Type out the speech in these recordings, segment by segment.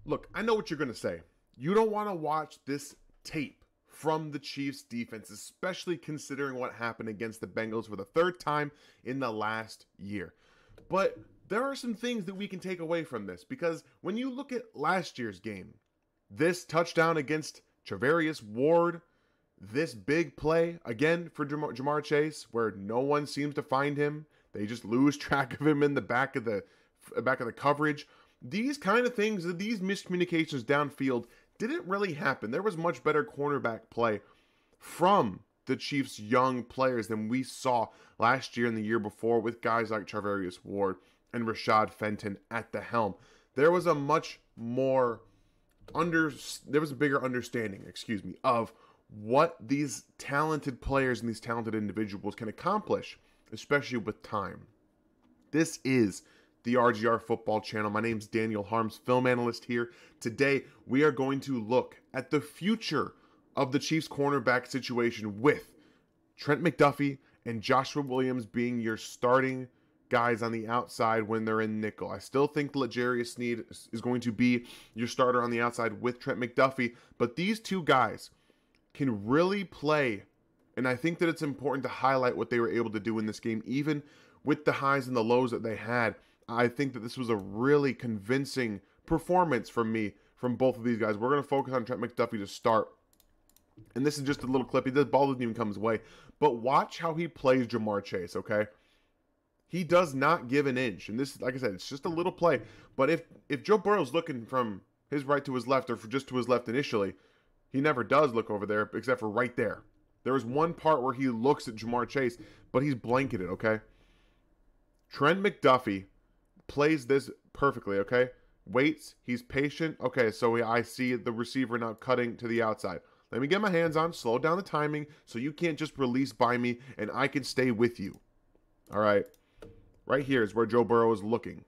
Look, I know what you're going to say. You don't want to watch this tape from the Chiefs defense, especially considering what happened against the Bengals for the third time in the last year. But there are some things that we can take away from this, because when you look at last year's game, this touchdown against Charvarius Ward, this big play again for Jamar Chase, where no one seems to find him, they just lose track of him in the back of the coverage. These kind of things, these miscommunications downfield didn't really happen. There was much better cornerback play from the Chiefs' young players than we saw last year and the year before with guys like Charvarius Ward and Rashad Fenton at the helm. There was a much more there was a bigger understanding, of what these talented players and these talented individuals can accomplish, especially with time. This is the RGR Football Channel. My name's Daniel Harms, film analyst here. Today, we are going to look at the future of the Chiefs cornerback situation with Trent McDuffie and Joshua Williams being your starting guys on the outside when they're in nickel. I still think L'Jarius Sneed is going to be your starter on the outside with Trent McDuffie, but these two guys can really play, and I think that it's important to highlight what they were able to do in this game, even with the highs and the lows that they had. I think that this was a really convincing performance from both of these guys. We're going to focus on Trent McDuffie to start. And this is just a little clip. The ball doesn't even come his way. But watch how he plays Jamar Chase, okay? He does not give an inch. And this, like I said, it's just a little play. But if Joe Burrow's looking from his right to his left, or just to his left initially, he never does look over there, except for right there. There was one part where he looks at Jamar Chase, but he's blanketed, okay? Trent McDuffie plays this perfectly, okay? Waits, he's patient. Okay, so I see the receiver now cutting to the outside. Let me get my hands on, slow down the timing, so you can't just release by me, and I can stay with you. All right. Right here is where Joe Burrow is looking.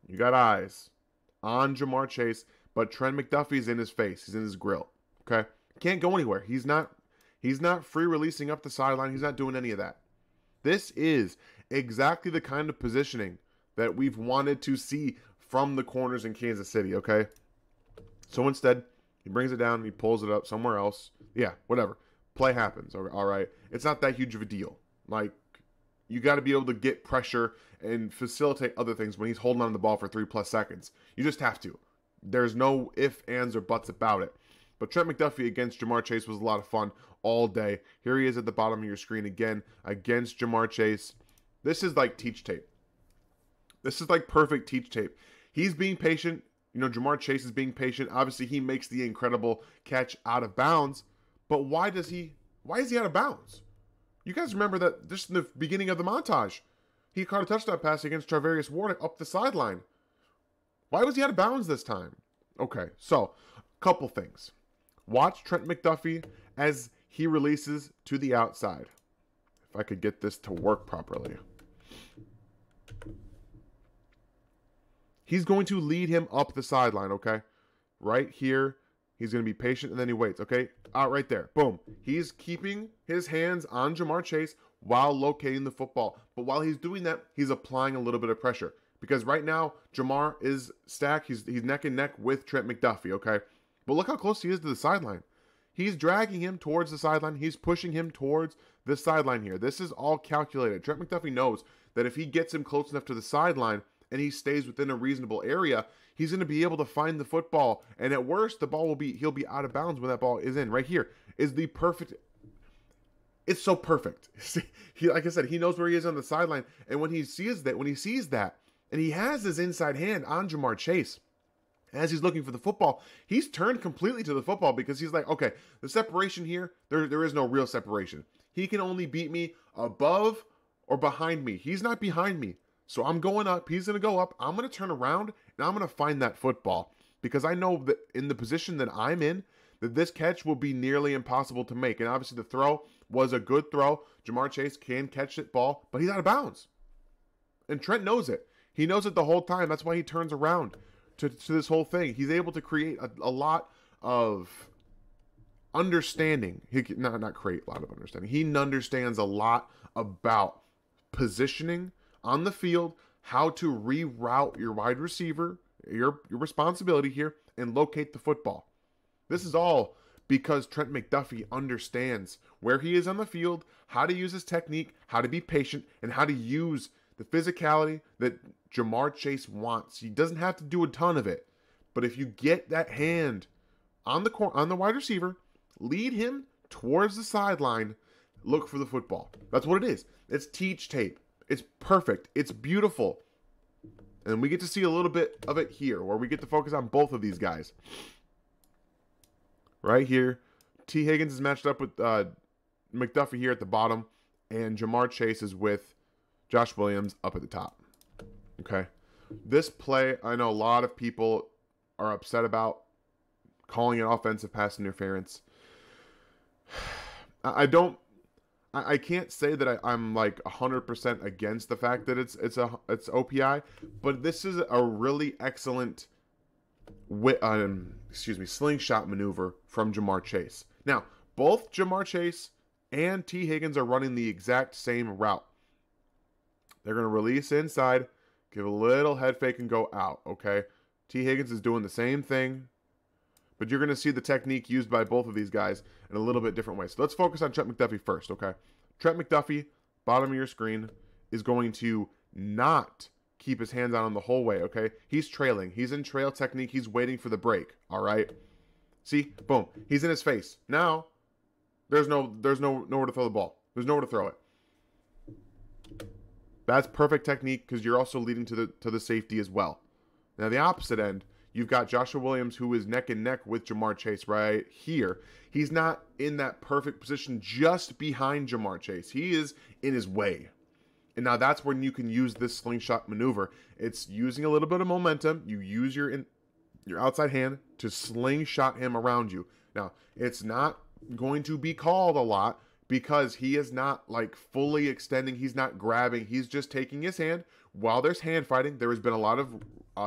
You got eyes on Jamar Chase, but Trent McDuffie's in his face. He's in his grill, okay? Can't go anywhere. He's not free releasing up the sideline. He's not doing any of that. This is exactly the kind of positioning that we've wanted to see from the corners in Kansas City, okay? So instead, he brings it down and he pulls it up somewhere else. Yeah, whatever. Play happens, all right? It's not that huge of a deal. Like, you got to be able to get pressure and facilitate other things when he's holding on to the ball for 3+ seconds. You just have to. There's no ifs, ands, or buts about it. But Trent McDuffie against Jamar Chase was a lot of fun all day. Here he is at the bottom of your screen again against Jamar Chase. This is like teach tape. This is like perfect teach tape. He's being patient. You know, Jamar Chase is being patient. Obviously, he makes the incredible catch out of bounds. But why is he out of bounds? You guys remember that just in the beginning of the montage, he caught a touchdown pass against Charvarius Ward up the sideline. Why was he out of bounds this time? Okay, so a couple things. Watch Trent McDuffie as he releases to the outside. If I could get this to work properly. He's going to lead him up the sideline, okay? Right here. He's going to be patient, and then he waits, okay? Out right there. Boom. He's keeping his hands on Jamar Chase while locating the football. But while he's doing that, he's applying a little bit of pressure. Because right now, Jamar is stacked. He's neck and neck with Trent McDuffie, okay? But look how close he is to the sideline. He's dragging him towards the sideline. He's pushing him towards the sideline here. This is all calculated. Trent McDuffie knows that if he gets him close enough to the sideline and he stays within a reasonable area, he's going to be able to find the football. And at worst, he'll be out of bounds when that ball is in. Right here is the perfect. It's so perfect. Like I said, he knows where he is on the sideline. And when he sees that, and he has his inside hand on Jamar Chase, as he's looking for the football, he's turned completely to the football because he's like, okay, the separation here, there is no real separation. He can only beat me above or behind me. He's not behind me. So I'm going up. He's going to go up. I'm going to turn around, and I'm going to find that football because I know that in the position that I'm in, that this catch will be nearly impossible to make. And obviously the throw was a good throw. Jamar Chase can catch that ball, but he's out of bounds. And Trent knows it. He knows it the whole time. That's why he turns around to this whole thing. He's able to create a lot of understanding. He can not create a lot of understanding. He understands a lot about positioning on the field, how to reroute your wide receiver your responsibility here and locate the football. This is all because Trent McDuffie understands where he is on the field, how to use his technique, how to be patient, and how to use the physicality that Ja'Marr Chase wants. He doesn't have to do a ton of it, but if you get that hand on the wide receiver, lead him towards the sideline, look for the football. That's what it is. It's teach tape. It's perfect. It's beautiful. And we get to see a little bit of it here, where we get to focus on both of these guys. Right here, T. Higgins is matched up with McDuffie here at the bottom, and Ja'Marr Chase is with Josh Williams up at the top. Okay. This play, I know a lot of people are upset about calling it offensive pass interference. I can't say that I'm like 100% against the fact that it's OPI, but this is a really excellent slingshot maneuver from Ja'Marr Chase. Now, both Ja'Marr Chase and T. Higgins are running the exact same route. They're going to release inside, give a little head fake, and go out, okay? T. Higgins is doing the same thing, but you're going to see the technique used by both of these guys in a little bit different way. So let's focus on Trent McDuffie first, okay? Trent McDuffie, bottom of your screen, is going to not keep his hands on him the whole way, okay? He's trailing. He's in trail technique. He's waiting for the break, all right? See? Boom. He's in his face. Now, there's nowhere to throw the ball. There's nowhere to throw it. That's perfect technique because you're also leading to the safety as well. Now, the opposite end, you've got Joshua Williams, who is neck and neck with Ja'Marr Chase right here. He's not in that perfect position just behind Ja'Marr Chase. He is in his way. And now that's when you can use this slingshot maneuver. It's using a little bit of momentum. You use your outside hand to slingshot him around you. Now, it's not going to be called a lot because he is not like fully extending. He's not grabbing. He's just taking his hand. While there's hand fighting, there has been a lot of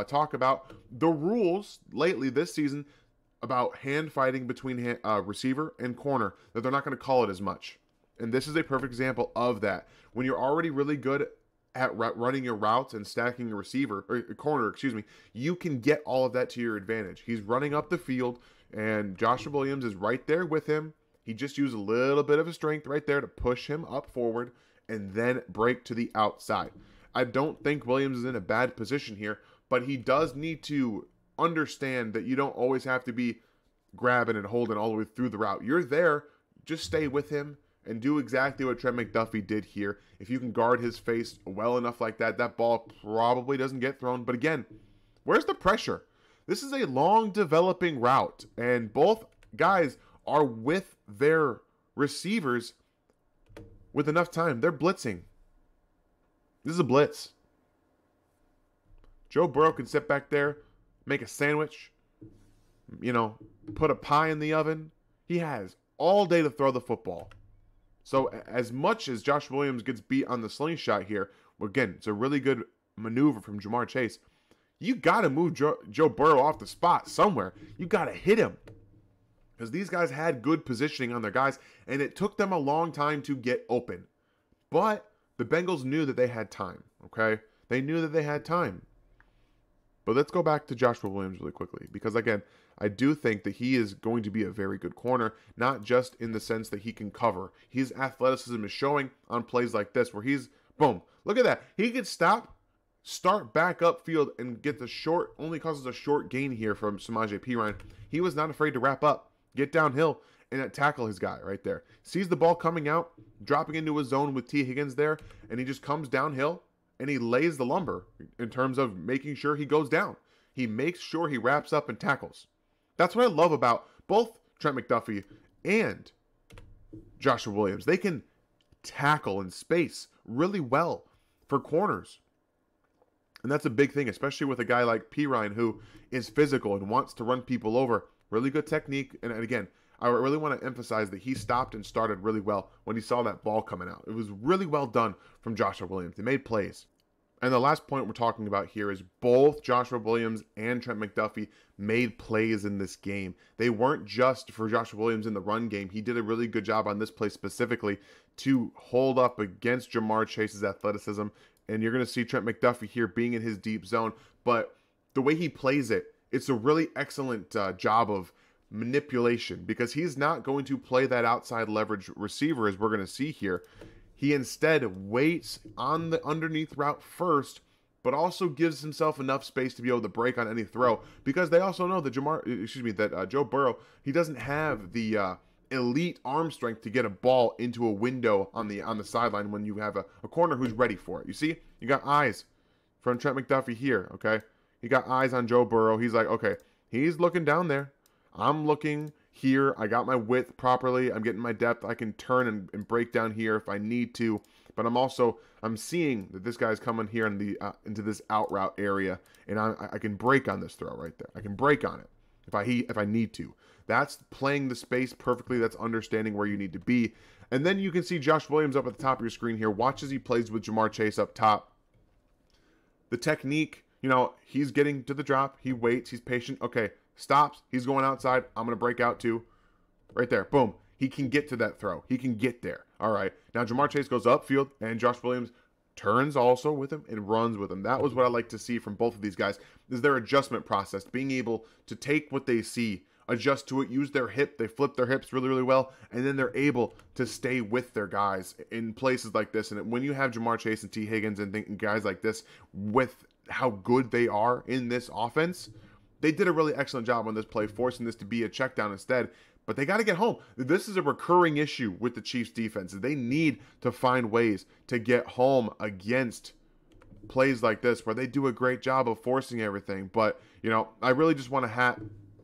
talk about the rules lately this season about hand fighting between receiver and corner, that they're not going to call it as much. And this is a perfect example of that. When you're already really good at running your routes and stacking a receiver, or a corner, you can get all of that to your advantage. He's running up the field, and Joshua Williams is right there with him. He just used a little bit of his strength right there to push him up forward and then break to the outside. I don't think Williams is in a bad position here, but he does need to understand that you don't always have to be grabbing and holding all the way through the route. You're there. Just stay with him and do exactly what Trent McDuffie did here. If you can guard his face well enough like that, that ball probably doesn't get thrown. But again, where's the pressure? This is a long developing route, and both guys are with their receivers with enough time. They're blitzing. This is a blitz. Joe Burrow can sit back there, make a sandwich, put a pie in the oven. He has all day to throw the football. So as much as Josh Williams gets beat on the slingshot here, again, it's a really good maneuver from Ja'Marr Chase. You got to move Joe Burrow off the spot somewhere. You got to hit him. Because these guys had good positioning on their guys, and it took them a long time to get open. But the Bengals knew that they had time, okay? They knew that they had time. But let's go back to Joshua Williams really quickly. Because, again, I do think that he is going to be a very good corner, not just in the sense that he can cover. His athleticism is showing on plays like this where he's, boom, look at that. He could start back upfield and get the short, only causes a short gain here from Samaje Perine. He was not afraid to wrap up, get downhill, and tackle his guy right there. Sees the ball coming out, dropping into his zone with T. Higgins there, and he just comes downhill, and he lays the lumber in terms of making sure he goes down. He makes sure he wraps up and tackles. That's what I love about both Trent McDuffie and Joshua Williams. They can tackle in space really well for corners. And that's a big thing, especially with a guy like Perine who is physical and wants to run people over. Really good technique. And again, I really want to emphasize that he stopped and started really well when he saw that ball coming out. It was really well done from Joshua Williams. They made plays. And the last point we're talking about here is both Joshua Williams and Trent McDuffie made plays in this game. They weren't just for Joshua Williams in the run game. He did a really good job on this play specifically to hold up against Ja'Marr Chase's athleticism. And you're going to see Trent McDuffie here being in his deep zone. But the way he plays it, it's a really excellent job of manipulation, because he's not going to play that outside leverage receiver as we're going to see here. He instead waits on the underneath route first, but also gives himself enough space to be able to break on any throw, because they also know that Joe Burrow, he doesn't have the elite arm strength to get a ball into a window on the sideline when you have a corner who's ready for it. You see, you got eyes from Trent McDuffie here, okay? He got eyes on Joe Burrow. He's like, okay, he's looking down there. I'm looking here. I got my width properly. I'm getting my depth. I can turn and break down here if I need to. But I'm seeing that this guy's coming here in the into this out route area, and I can break on this throw right there. I can break on it if I need to. That's playing the space perfectly. That's understanding where you need to be. And then you can see Josh Williams up at the top of your screen here. Watch as he plays with Jamar Chase up top. The technique, he's getting to the drop. He waits. He's patient. Okay, stops. He's going outside. I'm going to break out too. Right there. Boom. He can get to that throw. He can get there. All right. Now Jamar Chase goes upfield, and Josh Williams turns also with him and runs with him. That was what I like to see from both of these guys, is their adjustment process, being able to take what they see, adjust to it, use their hip. They flip their hips really, really well, and then they're able to stay with their guys in places like this. And when you have Jamar Chase and T. Higgins and guys like this, with how good they are in this offense, they did a really excellent job on this play, forcing this to be a check down instead. But they got to get home. This is a recurring issue with the Chiefs defense. They need to find ways to get home against plays like this, where they do a great job of forcing everything. But, I really just want to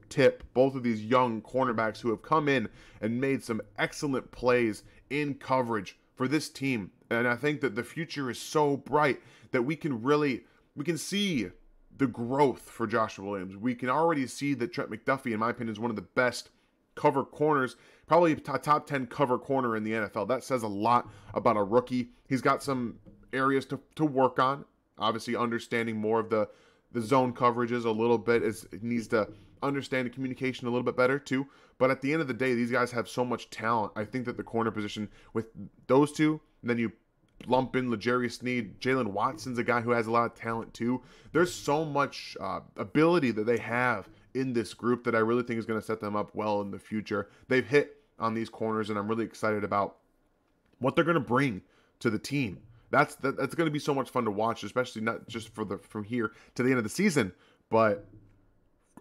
tip both of these young cornerbacks who have come in and made some excellent plays in coverage for this team. And I think that the future is so bright that we can see the growth for Joshua Williams. We can already see that Trent McDuffie, in my opinion, is one of the best cover corners, probably a top 10 cover corner in the NFL. That says a lot about a rookie. He's got some areas to work on. Obviously, understanding more of the zone coverages a little bit. It needs to understand the communication a little bit better too. But at the end of the day, these guys have so much talent. I think that the corner position with those two, and then you lump in L'Jarius Sneed, Jalen Watson's a guy who has a lot of talent too. There's so much ability that they have in this group that I really think is going to set them up well in the future. They've hit on these corners, and I'm really excited about what they're going to bring to the team. That's going to be so much fun to watch, especially not just from here to the end of the season, but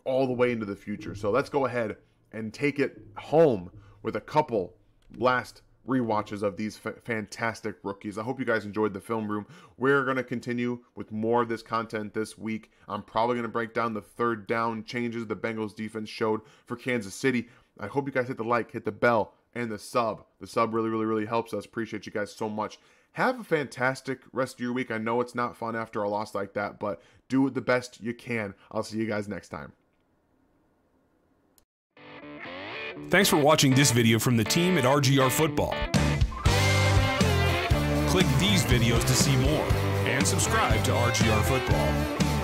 all the way into the future. So let's go ahead and take it home with a couple last rewatches of these fantastic rookies. I hope you guys enjoyed the film room. We're going to continue with more of this content this week. I'm probably going to break down the third down changes the Bengals defense showed for Kansas City. I hope you guys hit the like, hit the bell, and the sub. The sub really, really, really helps us. Appreciate you guys so much. Have a fantastic rest of your week. I know it's not fun after a loss like that, but do it the best you can. I'll see you guys next time. Thanks for watching this video from the team at RGR Football. Click these videos to see more and subscribe to RGR Football.